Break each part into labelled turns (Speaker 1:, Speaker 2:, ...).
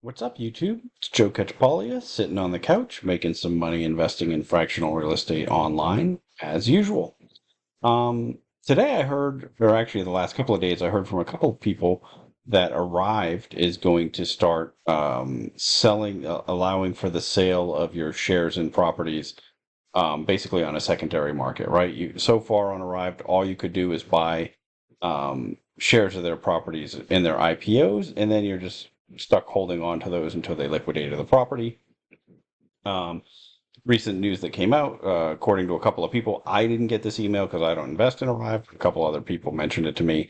Speaker 1: What's up, YouTube? It's Joe Catchpolia sitting on the couch making some money investing in fractional real estate online as usual. Today I heard, or actually the last couple of days, I heard from a couple of people that Arrived is going to start selling, allowing for the sale of your shares in properties, basically on a secondary market, right? So far on Arrived, all you could do is buy shares of their properties in their IPOs, and then you're just stuck holding on to those until they liquidated the property. Um, Recent news that came out, according to a couple of people, I didn't get this email because I don't invest in Arrive. A couple other people mentioned it to me,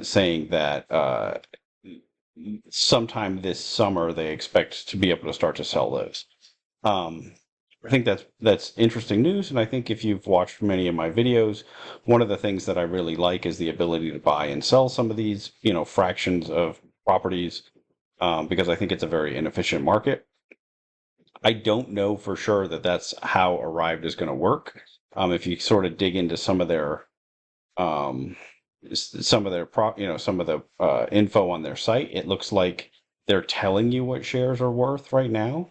Speaker 1: saying that sometime this summer they expect to be able to start to sell those. Um, I think that's interesting news, and I think if you've watched many of my videos, one of the things that I really like is the ability to buy and sell some of these, fractions of properties, because I think it's a very inefficient market. I don't know for sure that that's how Arrived is going to work. If you sort of dig into um, some of their some of the info on their site, it looks like they're telling you what shares are worth right now.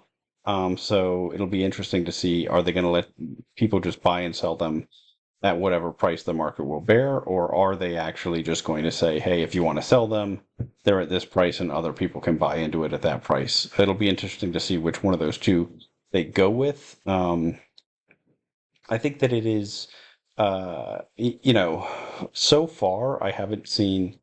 Speaker 1: So it'll be interesting to see, are they going to let people just buy and sell them at whatever price the market will bear, or are they actually just going to say, hey, if you want to sell them, they're at this price and other people can buy into it at that price? It'll be interesting to see which one of those two they go with. I think that it is, so far I haven't seen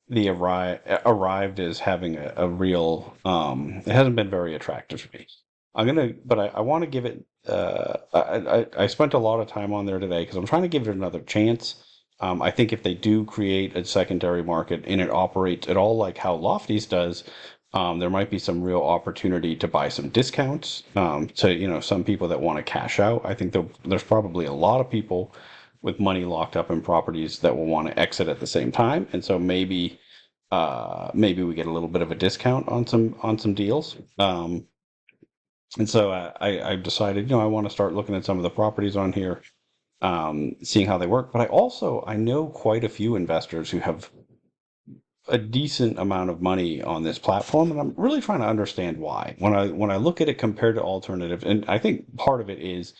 Speaker 1: the arrived as having a real. It hasn't been very attractive to me. But I want to give it. I spent a lot of time on there today because I'm trying to give it another chance. I think if they do create a secondary market and it operates at all like how Lofty's does, there might be some real opportunity to buy some discounts, to, some people that want to cash out. I think there's probably a lot of people with money locked up in properties that will want to exit at the same time. And so maybe we get a little bit of a discount on some deals. And so I've decided, I want to start looking at some of the properties on here, seeing how they work. But I know quite a few investors who have a decent amount of money on this platform, and I'm really trying to understand why. When I look at it compared to alternatives, and I think part of it is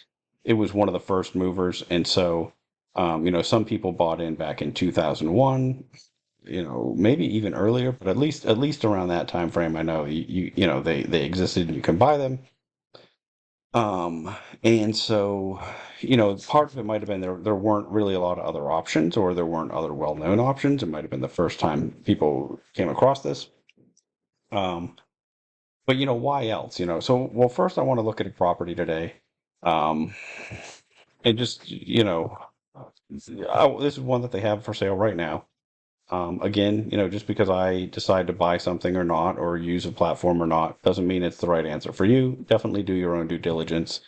Speaker 1: it was one of the first movers, and so some people bought in back in 2001, maybe even earlier, but at least around that time frame. I know they existed and you can buy them. And so, part of it might have been there weren't really a lot of other options, or there weren't other well-known options. It might have been the first time people came across this. Um, but why else? So well, first I want to look at a property today. Um, and just, this is one that they have for sale right now. Again, just because I decide to buy something or not, or use a platform or not, doesn't mean it's the right answer for you. Definitely do your own due diligence.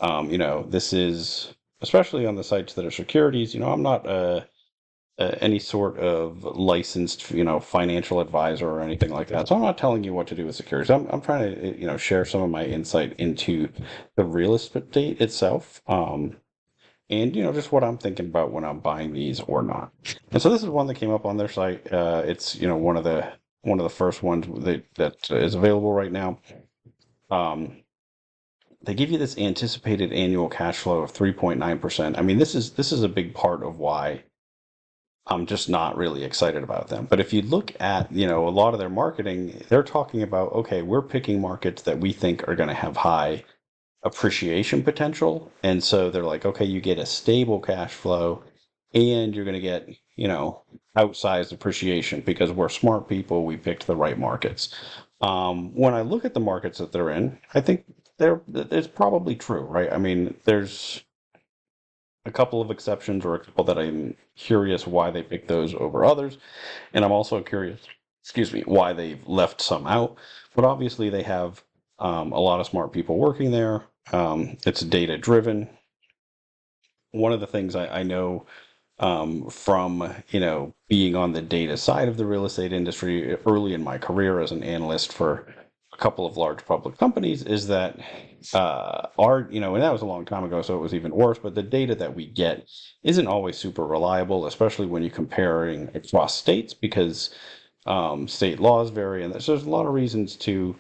Speaker 1: This is, especially on the sites that are securities, I'm not any sort of licensed, financial advisor or anything like that. So I'm not telling you what to do with securities. I'm trying to, share some of my insight into the real estate itself. And just what I'm thinking about when I'm buying these or not. And so this is one that came up on their site. It's one of the first ones that is available right now. They give you this anticipated annual cash flow of 3.9%. I mean, this is a big part of why I'm just not really excited about them. But if you look at, a lot of their marketing, they're talking about, okay, we're picking markets that we think are going to have high appreciation potential. And so they're like, okay, you get a stable cash flow and you're going to get, outsized appreciation because we're smart people. We picked the right markets. When I look at the markets that they're in, I think it's probably true, right? I mean, there's a couple of exceptions or a couple that I'm curious why they picked those over others. And I'm also curious, excuse me, why they've left some out. But obviously they have a lot of smart people working there. It's data driven. One of the things I know, from being on the data side of the real estate industry early in my career as an analyst for a couple of large public companies, is that and that was a long time ago, so it was even worse. But the data that we get isn't always super reliable, especially when you're comparing across states, because State laws vary, and so there's a lot of reasons to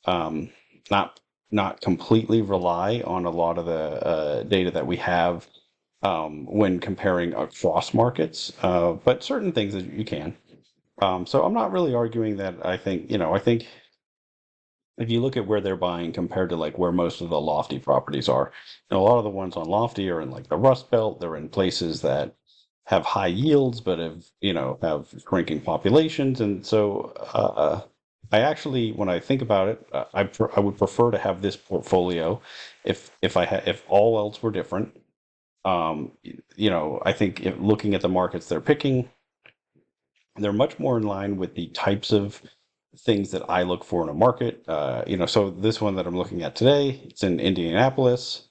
Speaker 1: um, not not completely rely on a lot of the data that we have when comparing across markets, but certain things that you can. So I'm not really arguing that. I think if you look at where they're buying compared to like where most of the lofty properties are, a lot of the ones on lofty are in like the Rust Belt. They're in places that have high yields, but have shrinking populations, and so I actually, when I think about it, I would prefer to have this portfolio if all else were different. I think looking at the markets they're picking, they're much more in line with the types of things that I look for in a market. So this one that I'm looking at today, it's in Indianapolis.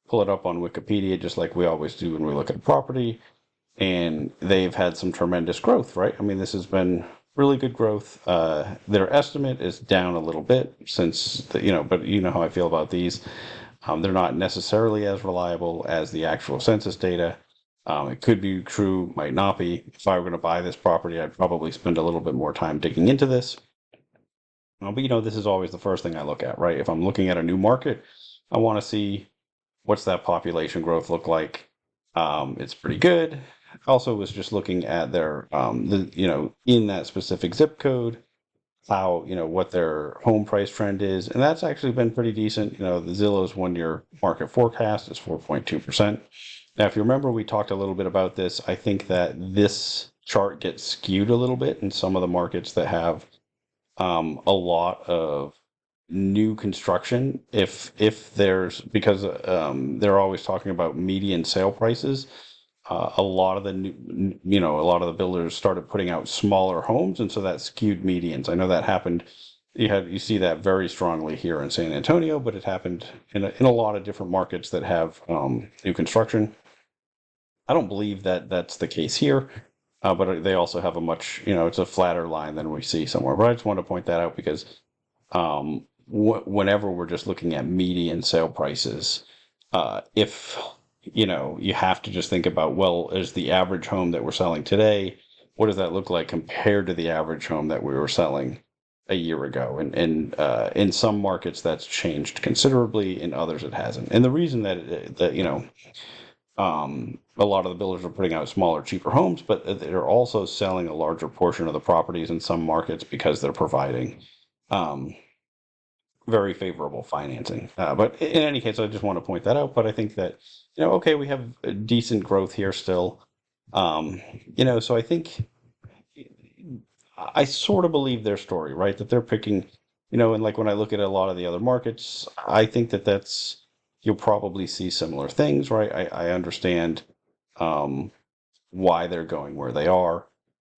Speaker 1: Pull it up on Wikipedia, just like we always do when we look at a property. And they've had some tremendous growth, right? I mean, this has been really good growth. Their estimate is down a little bit but you know how I feel about these. They're not necessarily as reliable as the actual census data. It could be true, might not be. If I were going to buy this property, I'd probably spend a little bit more time digging into this. But this is always the first thing I look at, right? If I'm looking at a new market, I want to see what's that population growth look like. It's pretty good. Also, was just looking at their in that specific zip code, how what their home price trend is, and that's actually been pretty decent. The Zillow's 1 year market forecast is 4.2%. Now, if you remember, we talked a little bit about this. I think that this chart gets skewed a little bit in some of the markets that have a lot of new construction. If there's because they're always talking about median sale prices. A lot of the a lot of the builders started putting out smaller homes, and so that skewed medians. I know that happened. You see that very strongly here in San Antonio, but it happened in a lot of different markets that have new construction. I don't believe that that's the case here, but they also have a much, it's a flatter line than we see somewhere. But I just want to point that out because whenever we're just looking at median sale prices, if you have to just think about, well, is the average home that we're selling today, what does that look like compared to the average home that we were selling a year ago? And in some markets that's changed considerably, in others it hasn't. And the reason a lot of the builders are putting out smaller, cheaper homes, but they're also selling a larger portion of the properties in some markets because they're providing um, very favorable financing. But in any case, I just want to point that out. But I think that, okay, we have a decent growth here still. So I think I sort of believe their story, right? That they're picking, and like when I look at a lot of the other markets, I think that you'll probably see similar things, right? I understand um, why they're going where they are.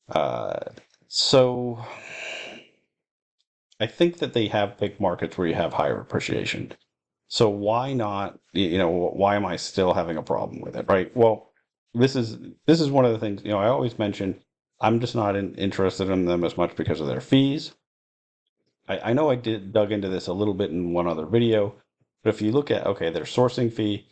Speaker 1: Uh, so I think that they have picked markets where you have higher appreciation. So why not, why am I still having a problem with it, right? Well, this is one of the things, I always mention I'm just not interested in them as much because of their fees. I know I dug into this a little bit in one other video, but if you look at, okay, their sourcing fee,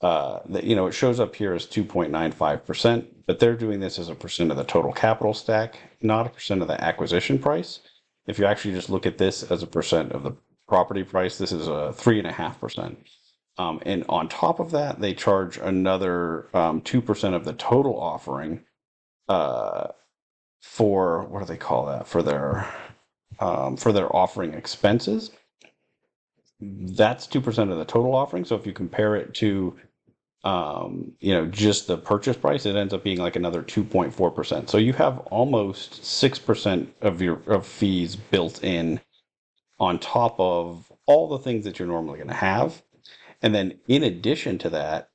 Speaker 1: it shows up here as 2.95%, but they're doing this as a percent of the total capital stack, not a percent of the acquisition price. If you actually just look at this as a percent of the property price, this is a 3.5%. And on top of that, they charge another 2% of the total offering uh, for what do they call that? For their offering expenses. That's 2% of the total offering. So if you compare it to just the purchase price, it ends up being like another 2.4%. So you have almost 6% of fees built in on top of all the things that you're normally going to have. And then in addition to that,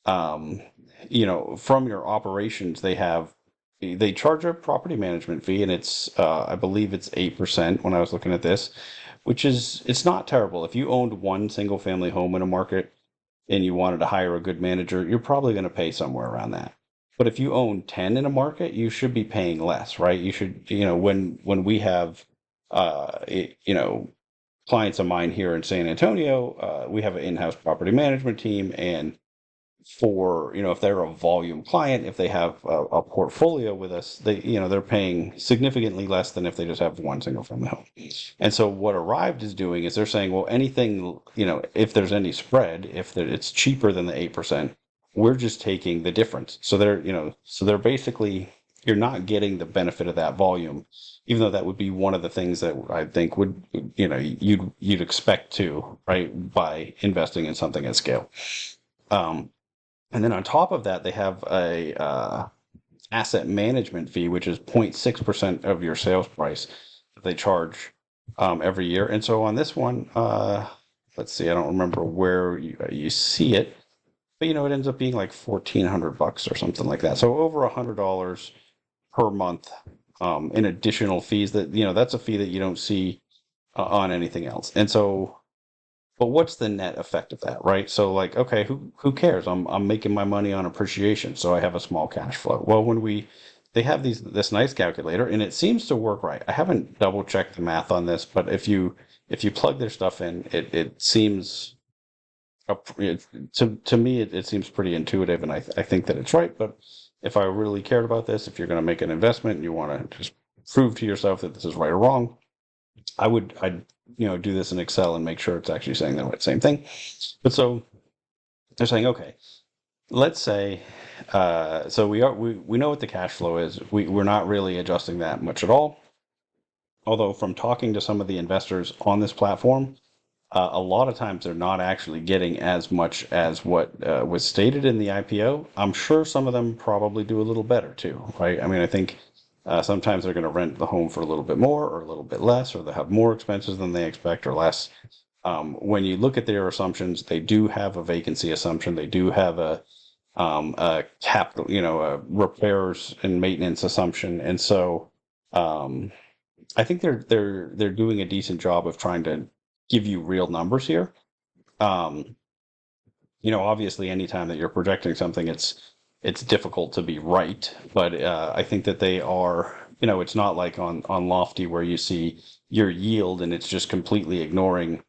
Speaker 1: um, from your operations, they charge a property management fee, and I believe it's 8% when I was looking at this, which is it's not terrible. If you owned one single family home in a market and you wanted to hire a good manager, you're probably going to pay somewhere around that. But if you own 10 in a market, you should be paying less, right? You should, when we have, uh, it- you know, clients of mine here in San Antonio, we have an in-house property management team, and for, if they're a volume client, if they have a portfolio with us, they're paying significantly less than if they just have one single family home. And so what Arrived is doing is they're saying, well, anything, if there's any spread, if it's cheaper than the 8%, we're just taking the difference. So they're basically, you're not getting the benefit of that volume, even though that would be one of the things that I think would, you'd expect to, right, by investing in something at scale. Um, and then on top of that, they have a asset management fee, which is 0.6% of your sales price that they charge every year. And so on this one, let's see, I don't remember where you see it, but it ends up being like $1,400 or something like that. So over $100 per month in additional fees. That's a fee that you don't see on anything else. And so, but what's the net effect of that, right? So like, okay, who cares? I'm making my money on appreciation, so I have a small cash flow. Well, they have this nice calculator, and it seems to work right. I haven't double checked the math on this, but if you plug their stuff in, it seems to me it seems pretty intuitive, and I think that it's right. But if I really cared about this, if you're going to make an investment and you want to just prove to yourself that this is right or wrong, I'd do this in Excel and make sure it's actually saying the same thing. But so they're saying, okay, let's say, so we know what the cash flow is. We're not really adjusting that much at all. Although from talking to some of the investors on this platform, a lot of times they're not actually getting as much as what was stated in the IPO. I'm sure some of them probably do a little better too, right? I mean, I think sometimes they're going to rent the home for a little bit more or a little bit less, or they'll have more expenses than they expect or less. When you look at their assumptions, they do have a vacancy assumption. They do have a capital, a repairs and maintenance assumption, and so I think they're doing a decent job of trying to give you real numbers here. Um, Obviously, anytime that you're projecting something, it's difficult to be right. But I think that they are. It's not like on Lofty where you see your yield and it's just completely ignoring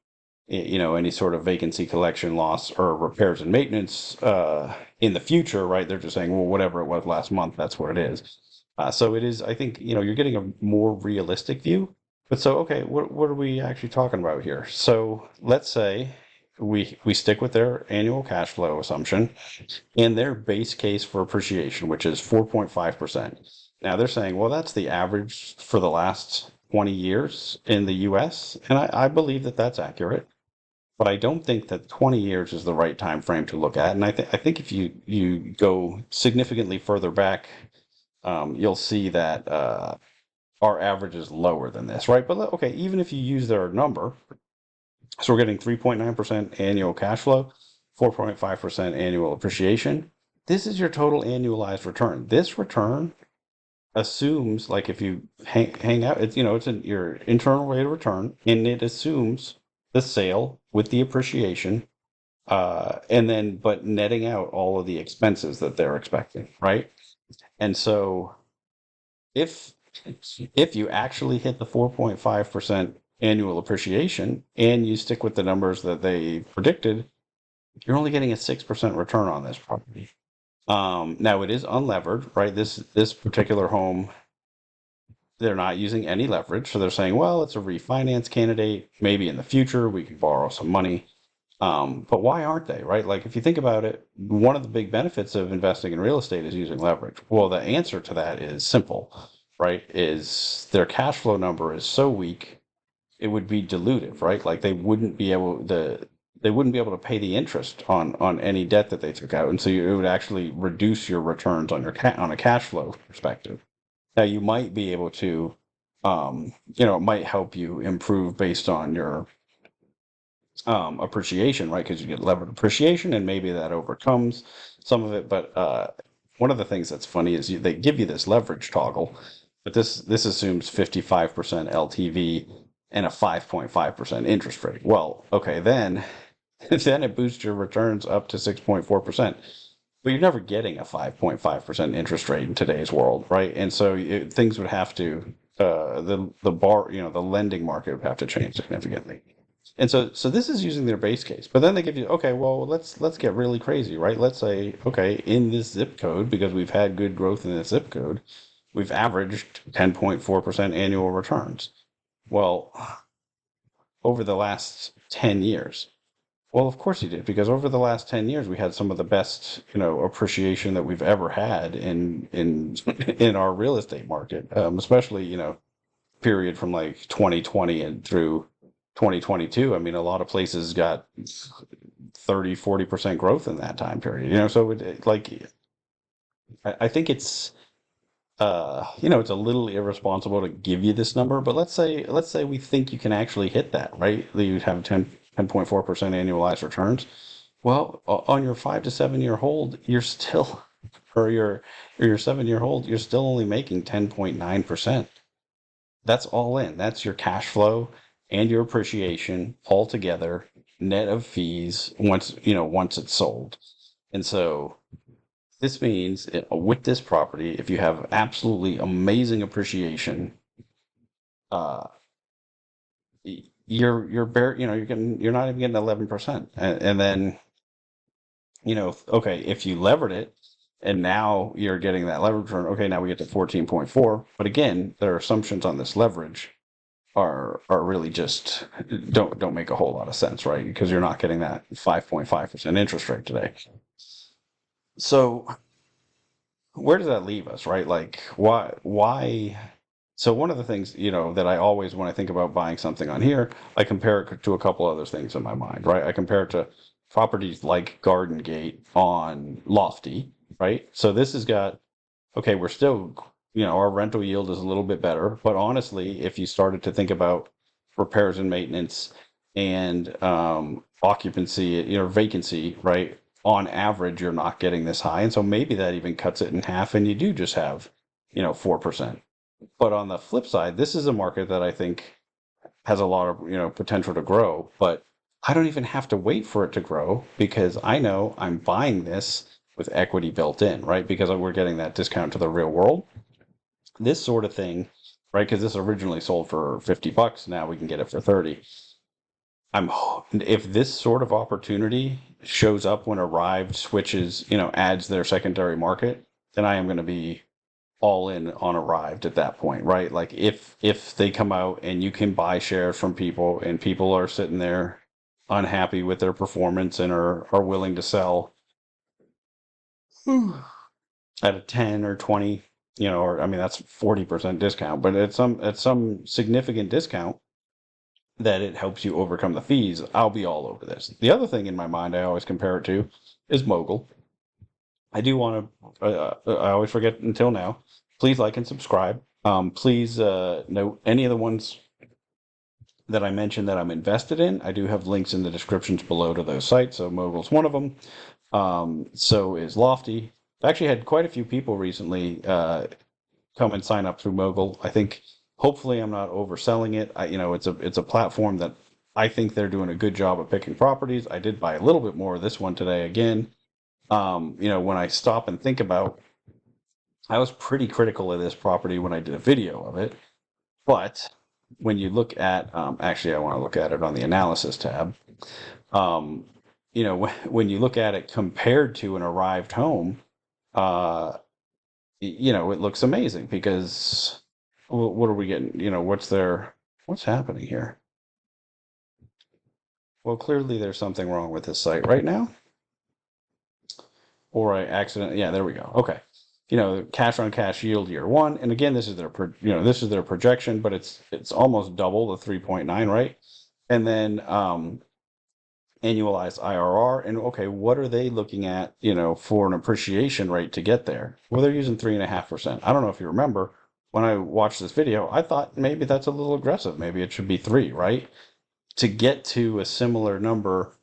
Speaker 1: any sort of vacancy collection loss or repairs and maintenance in the future, right? They're just saying, well, whatever it was last month, that's what it is. So it is. I think you're getting a more realistic view. But so, okay, what are we actually talking about here? So let's say we stick with their annual cash flow assumption and their base case for appreciation, which is 4.5%. Now they're saying, well, that's the average for the last 20 years in the US, and I believe that that's accurate. But I don't think that 20 years is the right time frame to look at. And I think if you go significantly further back, you'll see that our average is lower than this, right? But okay, even if you use their number, so we're getting 3.9% annual cash flow, 4.5% annual appreciation. This is your total annualized return. This return assumes, like if you hang out, it's your internal rate of return, and it assumes the sale with the appreciation, and then but netting out all of the expenses that they're expecting, right? And so if if you actually hit the 4.5% annual appreciation and you stick with the numbers that they predicted, you're only getting a 6% return on this property. Now it is unlevered, right? This particular home, they're not using any leverage, so they're saying, well, it's a refinance candidate. Maybe in the future we could borrow some money. But why aren't they, right? Like if you think about it, one of the big benefits of investing in real estate is using leverage. Well, the answer to that is simple, right? Is their cash flow number is so weak, it would be dilutive, right? Like they wouldn't be able to pay the interest on any debt that they took out, and so it would actually reduce your returns on on a cash flow perspective. Now you might be able to, it might help you improve based on your appreciation, right? Because you get levered appreciation, and maybe that overcomes some of it. But one of the things that's funny is they give you this leverage toggle, but this assumes 55% LTV and a 5.5% interest rate. Well, okay, then then it boosts your returns up to 6.4%. But you're never getting a 5.5% interest rate in today's world, right? And so things would have to the lending market would have to change significantly. And so this is using their base case, but then they give you, okay, well, let's get really crazy, right? Let's say, okay, in this zip code, because we've had good growth in this zip code, we've averaged 10.4% annual returns. Well, over the last 10 years. Well, of course you did, because over the last 10 years we had some of the best, appreciation that we've ever had in in our real estate market, especially, period from like 2020 and through 2022. I mean, a lot of places got 30-40% growth in that time period, so I think it's a little irresponsible to give you this number, but let's say we think you can actually hit that, right? That you'd have 10.4% annualized returns. Well, on your 5 to 7 year hold, you're still, or your 7 year hold, you're still only making 10.9%. That's all in. That's your cash flow and your appreciation all together, net of fees once it's sold. And so this means with this property, if you have absolutely amazing appreciation, uh, you're bare, you're not even getting 11%. And then, okay, if you levered it and now you're getting that leverage return, okay, now we get to 14.4. But again, their assumptions on this leverage are really just don't make a whole lot of sense, right? Because you're not getting that 5.5% interest rate today. So where does that leave us, right? Like why so one of the things, that I always, when I think about buying something on here, I compare it to a couple other things in my mind, right? I compare it to properties like Garden Gate on Lofty, right? So this has got, okay, we're still, our rental yield is a little bit better, but honestly, if you started to think about repairs and maintenance and occupancy, vacancy, right? On average, you're not getting this high, and so maybe that even cuts it in half, and you do just have, 4%. But on the flip side, this is a market that I think has a lot of, potential to grow, but I don't even have to wait for it to grow because I know I'm buying this with equity built in, right? Because we're getting that discount to the real world. This sort of thing, right? Because this originally sold for $50, now we can get it for 30. If this sort of opportunity shows up when Arrived switches, adds their secondary market, then I am going to be all in on Arrived at that point, right? Like if they come out and you can buy shares from people and people are sitting there unhappy with their performance and are willing to sell at a 10 or 20, or I mean that's 40% discount, but at some significant discount that it helps you overcome the fees, I'll be all over this. The other thing in my mind I always compare it to is Mogul. I do want to. I always forget until now. Please like and subscribe. Please note any of the ones that I mentioned that I'm invested in. I do have links in the descriptions below to those sites. So Mogul's one of them. So is Lofty. I've actually had quite a few people recently come and sign up through Mogul. I think hopefully I'm not overselling it. It's a platform that I think they're doing a good job of picking properties. I did buy a little bit more of this one today again. When I stop and think about, I was pretty critical of this property when I did a video of it, but when you look at, actually, I want to look at it on the analysis tab. Um, when you look at it compared to an Arrived home, uh, it looks amazing because what are we getting? What's happening here? Well, clearly there's something wrong with this site right now, or I accidentally, yeah, there we go. Okay. Cash on cash yield year one. And again, this is their projection, but it's almost double the 3.9, right? And then annualized IRR. And okay, what are they looking at, for an appreciation rate to get there? Well, they're using 3.5%. I don't know if you remember when I watched this video, I thought maybe that's a little aggressive. Maybe it should be three, right? To get to a similar number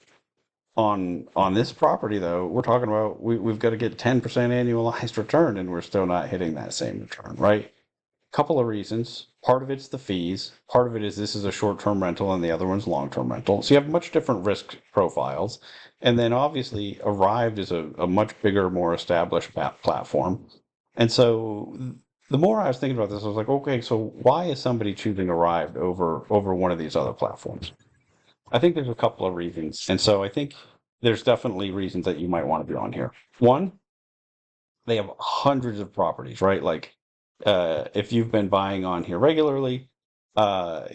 Speaker 1: on this property, though, we're talking about we've got to get 10% annualized return, and we're still not hitting that same return, right? Couple of reasons. Part of it's the fees. Part of it is this is a short-term rental, and the other one's long-term rental. So you have much different risk profiles. And then obviously, Arrived is a much bigger, more established platform. And so the more I was thinking about this, I was like, okay, so why is somebody choosing Arrived over one of these other platforms? I think there's a couple of reasons. And so I think there's definitely reasons that you might want to be on here. One, they have hundreds of properties, right? Like, if you've been buying on here regularly,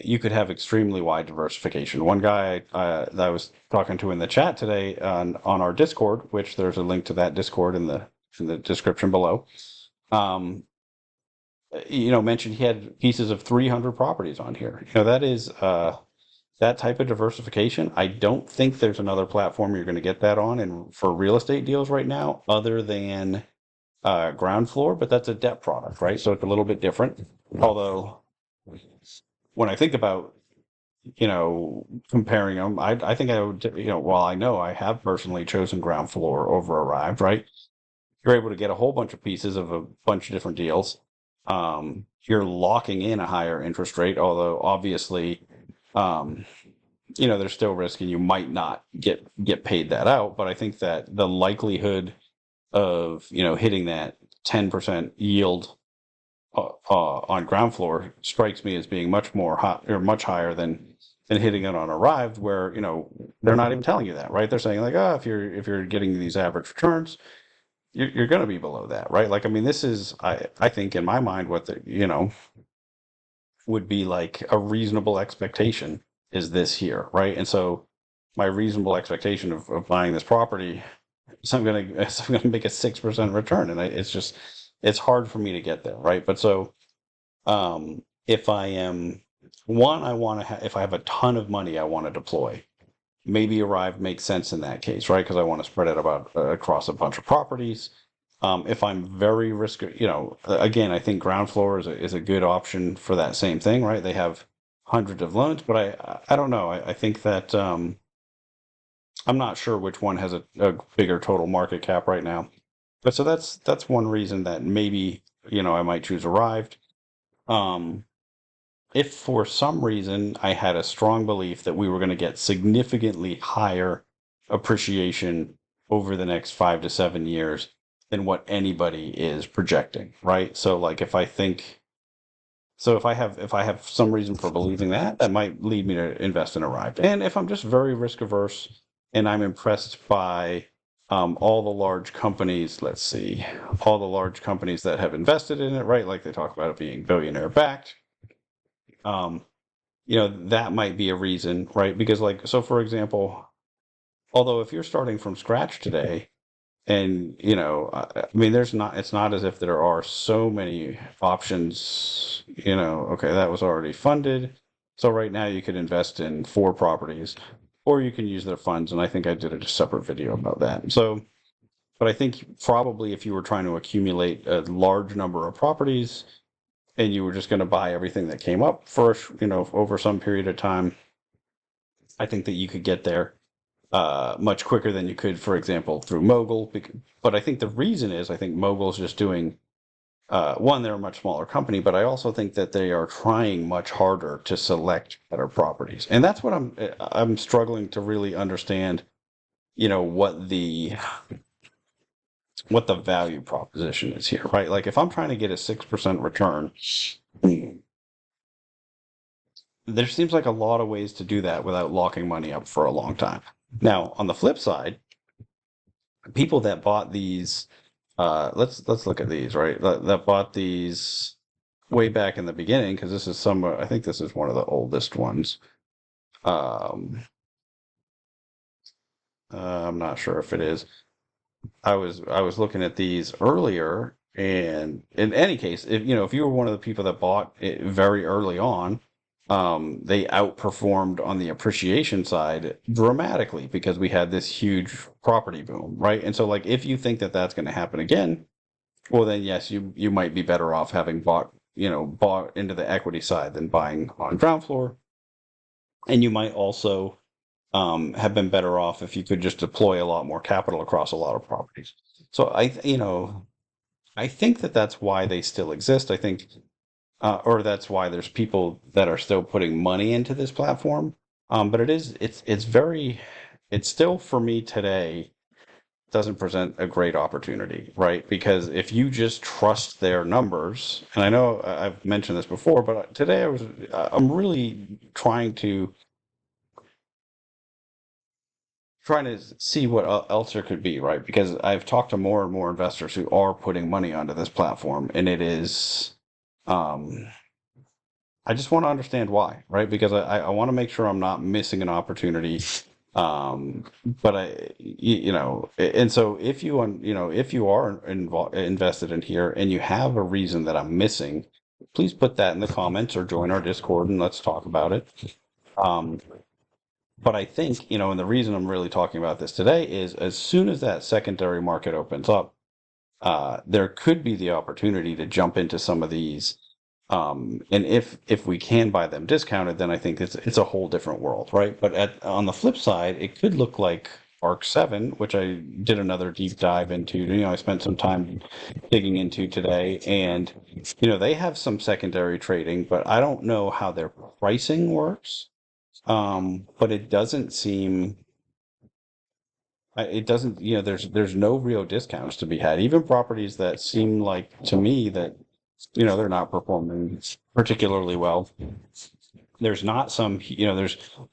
Speaker 1: you could have extremely wide diversification. One guy that I was talking to in the chat today on our Discord, which there's a link to that Discord in the description below, um, mentioned he had pieces of 300 properties on here. That is that type of diversification. I don't think there's another platform you're going to get that on, and for real estate deals right now, other than ground floor, but that's a debt product, right? So it's a little bit different. Although when I think about, comparing them, I think I would, while I know I have personally chosen ground floor over arrived, right? You're able to get a whole bunch of pieces of a bunch of different deals. You're locking in a higher interest rate, although obviously, um, there's still risk and you might not get paid that out. But I think that the likelihood of, hitting that 10% yield on ground floor strikes me as being much more hot or much higher than hitting it on arrived, where they're not even telling you that, right? They're saying like, oh, if you're getting these average returns, you're going to be below that, right? Like, I mean, this is I think in my mind what the would be like a reasonable expectation is this here, right? And so my reasonable expectation of buying this property is I'm gonna make a 6% return, and it's hard for me to get there, right? But so if I am one, I want to if I have a ton of money I want to deploy, maybe Arrive makes sense in that case, right? Because I want to spread it about across a bunch of properties. If I'm very risk, again, I think ground floor is a good option for that same thing, right? They have hundreds of loans, but I don't know. I think that I'm not sure which one has a bigger total market cap right now. But so that's one reason that maybe I might choose Arrived. Um, if for some reason I had a strong belief that we were going to get significantly higher appreciation over the next 5 to 7 years than what anybody is projecting, right? So like if I have some reason for believing that, that might lead me to invest in Arrived. And if I'm just very risk averse and I'm impressed by all the large companies, let's see, all the large companies that have invested in it, right? Like they talk about it being billionaire backed. Um, that might be a reason, right? Because like, so for example, although if you're starting from scratch today, and I mean, it's not as if there are so many options. Okay, that was already funded, so right now you could invest in 4 properties, or you can use their funds, and I think I did a separate video about that. So, but I think probably if you were trying to accumulate a large number of properties and you were just going to buy everything that came up first, over some period of time, I think that you could get there much quicker than you could, for example, through Mogul. But I think the reason is I think Mogul's just doing one, they're a much smaller company, but I also think that they are trying much harder to select better properties, and that's what I'm struggling to really understand. What the value proposition is here, right? Like if I'm trying to get a 6% return, there seems like a lot of ways to do that without locking money up for a long time. Now, on the flip side, people that bought these, let's look at these, right? That bought these way back in the beginning, because this is I think this is one of the oldest ones. Um, I'm not sure if it is. I was looking at these earlier, and in any case, if you were one of the people that bought it very early on, they outperformed on the appreciation side dramatically because we had this huge property boom, right? And so, like, if you think that that's going to happen again, well, then yes, you might be better off having bought into the equity side than buying on ground floor, and you might also have been better off if you could just deploy a lot more capital across a lot of properties. So I think that that's why they still exist. I think, or that's why there's people that are still putting money into this platform. But it's still for me today doesn't present a great opportunity, right? Because if you just trust their numbers, and I know I've mentioned this before, but today I'm really trying to trying to see what else there could be, right? Because I've talked to more and more investors who are putting money onto this platform, and it is, um, I just want to understand why, right? Because I want to make sure I'm not missing an opportunity. But you know, and so if you, you know, if you are invested in here and you have a reason that I'm missing, please put that in the comments or join our Discord and let's talk about it. Um, but I think, you know, and the reason I'm really talking about this today is as soon as that secondary market opens up, there could be the opportunity to jump into some of these. And if we can buy them discounted, then I think it's a whole different world, right? But on the flip side, it could look like Arc 7, which I did another deep dive into. You know, I spent some time digging into today, and you know, they have some secondary trading, but I don't know how their pricing works. But it doesn't seem it doesn't, you know, there's no real discounts to be had. Even properties that seem like to me that, you know, they're not performing particularly well. There's not some, you know,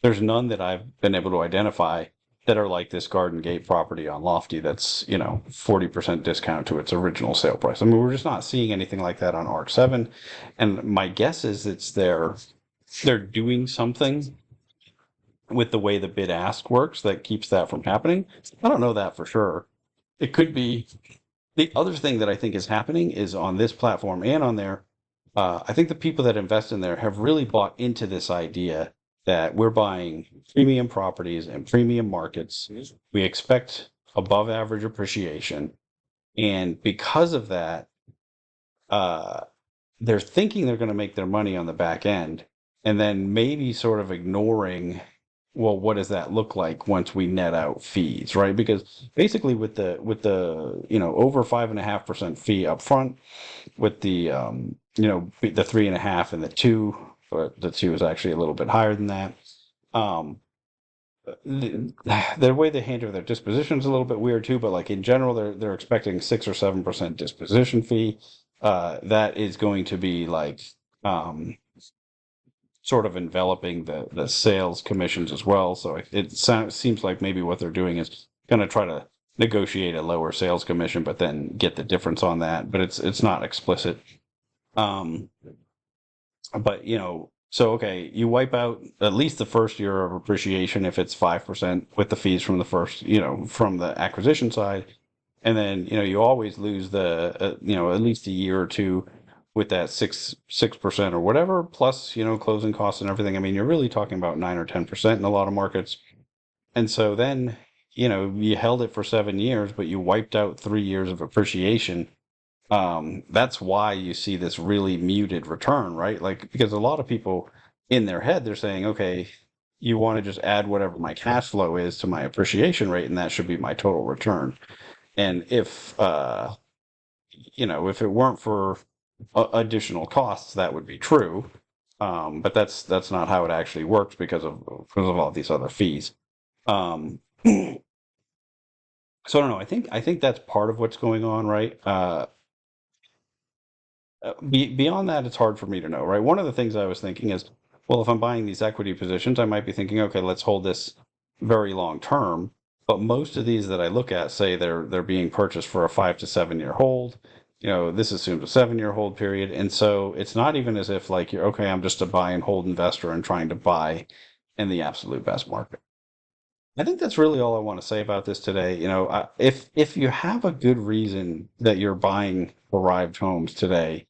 Speaker 1: there's none that I've been able to identify that are like this Garden Gate property on Lofty that's, you know, 40% discount to its original sale price. I mean, we're just not seeing anything like that on Arc 7. And my guess is they're doing something with the way the bid ask works that keeps that from happening. I don't know that for sure. It could be the other thing that I think is happening is on this platform and on there. I think the people that invest in there have really bought into this idea that we're buying premium properties and premium markets. We expect above average appreciation. And because of that, uh, they're thinking they're going to make their money on the back end and then maybe sort of ignoring, well, what does that look like once we net out fees, right? Because basically with the you know, over 5.5% fee up front, with the you know, the 3.5 and the 2, but the 2 is actually a little bit higher than that. um the way they handle their disposition is a little bit weird too, but like in general, they're expecting 6 or 7% disposition fee. That is going to be like um, sort of enveloping the sales commissions as well. So seems like maybe what they're doing is going to try to negotiate a lower sales commission, but then get the difference on that. But it's not explicit. Um, but you know, so okay, you wipe out at least the first year of appreciation if it's 5% with the fees from the first, you know, from the acquisition side, and then you know you always lose the you know, at least a year or two with that 6% or whatever, plus you know, closing costs and everything. I mean, you're really talking about 9 or 10% in a lot of markets, and so then you know, you held it for 7 years, but you wiped out 3 years of appreciation. That's why you see this really muted return, right? Like, because a lot of people in their head, they're saying, okay, you want to just add whatever my cash flow is to my appreciation rate, and that should be my total return. And if, you know, if it weren't for additional costs, that would be true. But that's not how it actually works because of all these other fees. Um, so I don't know. I think that's part of what's going on, right? Beyond that, it's hard for me to know, right? One of the things I was thinking is, well, if I'm buying these equity positions, I might be thinking, okay, let's hold this very long term. But most of these that I look at say they're being purchased for a 5 to 7 year hold. You know, this assumes a 7 year hold period, and so it's not even as if like you're okay. I'm just a buy and hold investor and trying to buy in the absolute best market. I think that's really all I want to say about this today. You know, if you have a good reason that you're buying arrived homes today,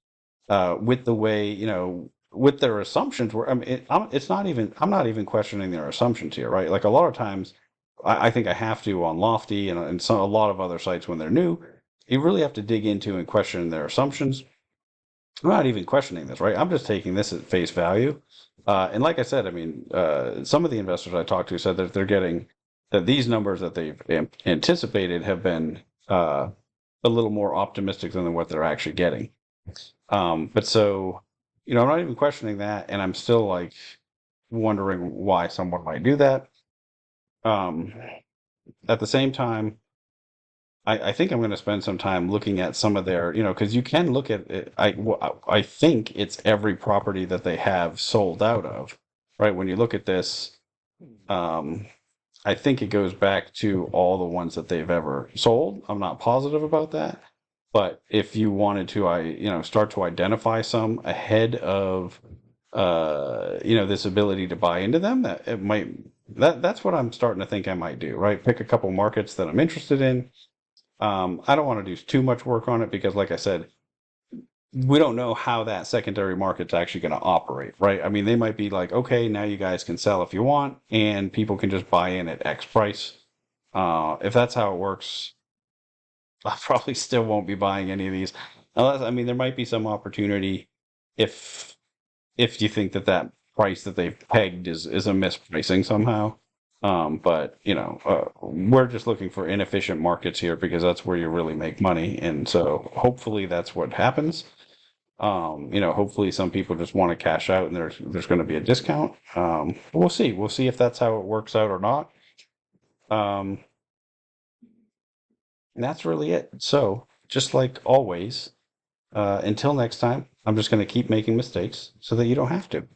Speaker 1: with the way, you know, with their assumptions were, I mean, it's not even, I'm not even questioning their assumptions here, right? Like a lot of times I think I have to on Lofty and a lot of other sites when they're new, you really have to dig into and question their assumptions. I'm not even questioning this, right? I'm just taking this at face value. And like I said, I mean, some of the investors I talked to said that they're getting that these numbers that they've anticipated have been a little more optimistic than what they're actually getting. But so, you know, I'm not even questioning that, and I'm still like wondering why someone might do that. Um, at the same time, I think I'm going to spend some time looking at some of their, you know, because you can look at it. I think it's every property that they have sold out of, right? When you look at this, um, I think it goes back to all the ones that they've ever sold. I'm not positive about that, but if you wanted to, start to identify some ahead of, this ability to buy into them, that it might, that's what I'm starting to think I might do, right? Pick a couple markets that I'm interested in. I don't want to do too much work on it because, like I said, we don't know how that secondary market's actually going to operate, right? I mean, they might be like, okay, now you guys can sell if you want, and people can just buy in at X price. If that's how it works, I probably still won't be buying any of these, unless, I mean, there might be some opportunity if if you think that that price that they've pegged is a mispricing somehow. But we're just looking for inefficient markets here because that's where you really make money, and so hopefully that's what happens. Hopefully some people just want to cash out and there's going to be a discount. We'll see. We'll see if that's how it works out or not. Um, and that's really it. So just like always, until next time, I'm just going to keep making mistakes so that you don't have to.